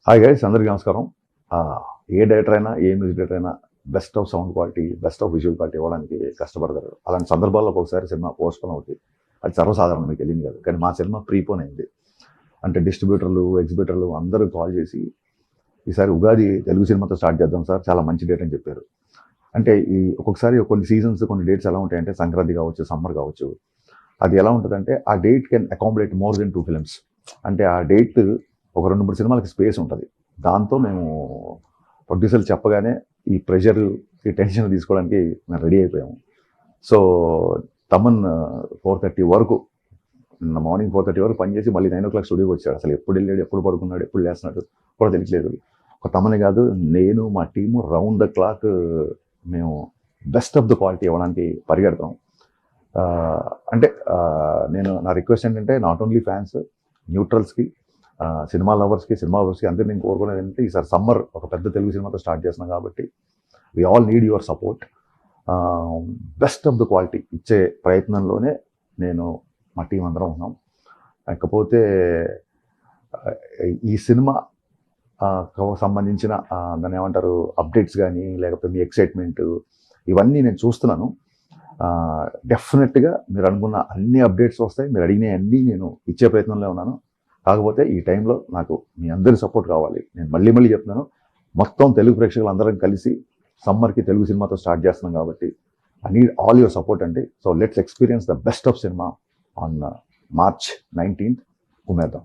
Hi guys, అందరికీ నమస్కారం. ఏ director అయినా, ఏ మ్యూజిక్ డైరెక్టర్ అయినా best of sound quality, best of visual quality ఇవ్వడానికి కష్టపడతారు. అలాంటి సందర్భాల్లో ఒకసారి సినిమా పోస్ట్పోన్ అవుతుంది. అది సర్వసాధారణం, మీకు తెలియదు కాదు. కానీ మా సినిమా ప్రీపోన్ అయింది. అంటే డిస్ట్రిబ్యూటర్లు, ఎగ్జిబిటర్లు అందరూ కాల్ చేసి ఈసారి ఉగాది తెలుగు సినిమాతో స్టార్ట్ చేద్దాం సార్, చాలా మంచి డేట్ అని చెప్పారు. అంటే ఈ ఒక్కొక్కసారి కొన్ని సీజన్స్, కొన్ని డేట్స్ ఎలా ఉంటాయంటే సంక్రాంతి కావచ్చు, సమ్మర్ కావచ్చు, అది ఎలా ఉంటుందంటే ఆ date can accommodate more than 2 films. అంటే ఆ డేట్ ఒక 2-3 సినిమాలకి స్పేస్ ఉంటుంది. దాంతో మేము ప్రొడ్యూసర్లు చెప్పగానే ఈ ప్రెషర్, ఈ టెన్షన్ తీసుకోవడానికి మేము రెడీ అయిపోయాము. సో తమన్ 4:30 వరకు, నిన్న మార్నింగ్ 4:30 వరకు పనిచేసి మళ్ళీ 9 o'clock స్టూడియోకి వచ్చాడు. అసలు ఎప్పుడు వెళ్ళాడు, ఎప్పుడు పడుకున్నాడు, ఎప్పుడు లేస్తున్నాడు కూడా తెలియట్లేదు. ఒక తమనే కాదు, నేను మా టీము రౌండ్ ద క్లాక్ మేము బెస్ట్ ఆఫ్ ద క్వాలిటీ ఇవ్వడానికి పరిగెడతాం. అంటే నేను నా రిక్వెస్ట్ ఏంటంటే నాట్ ఓన్లీ ఫ్యాన్స్, న్యూట్రల్స్కి, సినిమా లవర్స్కి, సినిమా లవర్స్కి అందరినీ నేను కోరుకునేది ఏంటంటే ఈసారి సమ్మర్ ఒక పెద్ద తెలుగు సినిమాతో స్టార్ట్ చేస్తున్నాం కాబట్టి we all need your support. Best of the quality ఇచ్చే ప్రయత్నంలోనే నేను మా టీం అందరం ఉన్నాం. కాకపోతే ఈ సినిమా సంబంధించిన దాన్ని ఏమంటారు అప్డేట్స్ కానీ, లేకపోతే మీ ఎక్సైట్మెంట్, ఇవన్నీ నేను చూస్తున్నాను. డెఫినెట్గా మీరు అనుకున్న అన్ని అప్డేట్స్ వస్తాయి. మీరు అడిగిన అన్నీ నేను ఇచ్చే ప్రయత్నంలో ఉన్నాను. కాకపోతే ఈ టైంలో నాకు మీ అందరి సపోర్ట్ కావాలి. నేను మళ్ళీ చెప్తున్నాను, మొత్తం తెలుగు ప్రేక్షకులు అందరం కలిసి సమ్మర్కి తెలుగు సినిమాతో స్టార్ట్ చేస్తున్నాం కాబట్టి I need all your support అండి. So let's experience the best of cinema on March 19th. ఉమేద్దాం.